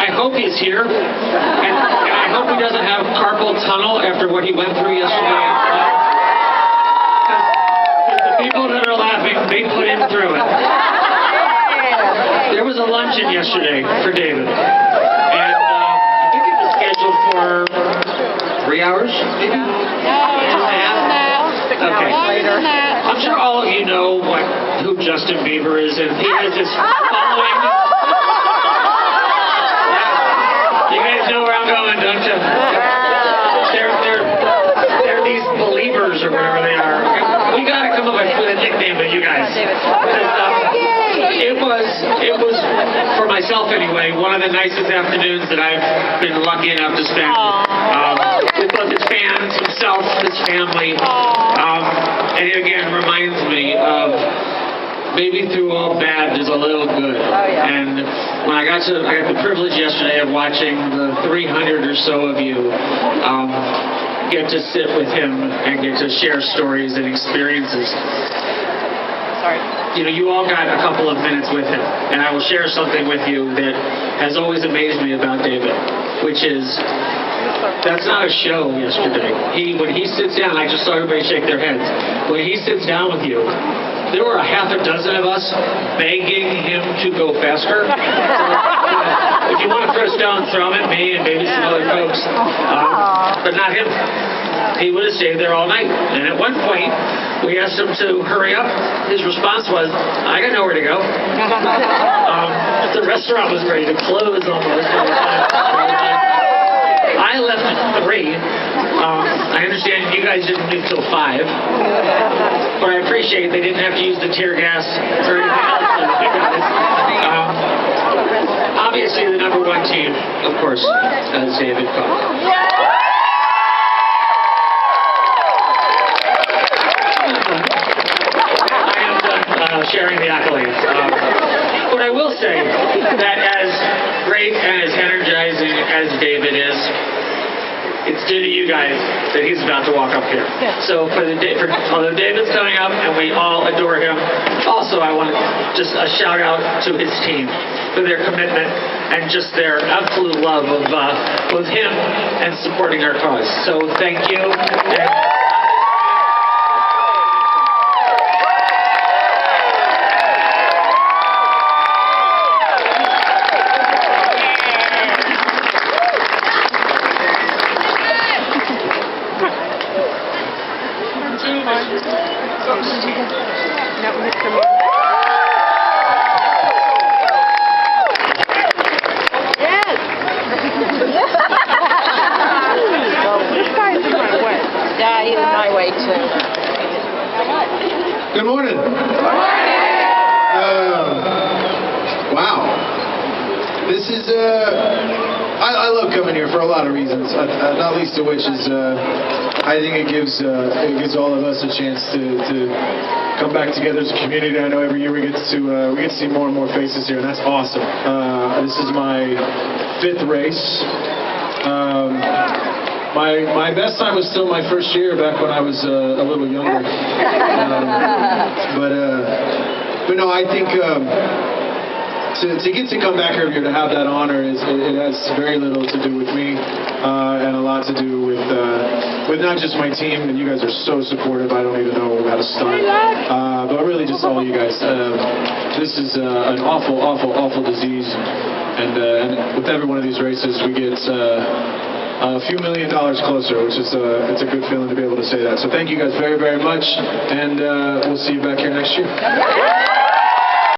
I hope he's here, and I hope he doesn't have carpal tunnel after what he went through yesterday. Because the people that are laughing, they put him through it. There was a luncheon yesterday for David, and I think it was scheduled for 3 hours, maybe? 2.5? Okay. I'm sure all of you know who Justin Bieber is, and he has this following. You guys know where I'm going, don't you? They're these believers or whatever they are. We gotta come up with a nickname for you guys. It was, for myself anyway, one of the nicest afternoons that I've been lucky enough to spend with both his fans, himself, his family. And it again reminds me of maybe through all bad there's a little good. And when I got the privilege yesterday of watching the 300 or so of you get to sit with him and get to share stories and experiences. You know, you all got a couple of minutes with him, and I will share something with you that has always amazed me about David, which is, that's not a show yesterday. When he sits down, I just saw everybody shake their heads. When he sits down with you, there were a half a dozen of us begging him to go faster. So, if you want to throw stones, throw them at me and maybe some other folks, but not him. He would have stayed there all night. And at one point, we asked him to hurry up. His response was, I got nowhere to go. The restaurant was ready to close almost. I left at 3. I understand you guys didn't leave till 5. But I appreciate they didn't have to use the tear gas or anything else. Obviously, the number one team, of course, is David Koch. Sharing the accolades. But I will say that as great and as energizing as David is, it's due to you guys that he's about to walk up here. So although David's coming up and we all adore him, also I want just a shout out to his team for their commitment and just their absolute love of both him and supporting our cause. So thank you. Good morning. Wow. This is, I love coming here for a lot of reasons, not least of which is, I think it gives all of us a chance to come back together as a community. I know every year we get to see more and more faces here, and that's awesome. This is my 5th race. My best time was still my first year back when I was a little younger. But no, I think to get to come back every year, to have that honor, it has very little to do with me and a lot to do with not just my team, and you guys are so supportive, I don't even know how to start. But really just all you guys. This is an awful, awful, awful disease, and with every one of these races we get a few $1 million closer, which is it's a good feeling to be able to say that. So thank you guys very, very much, and we'll see you back here next year.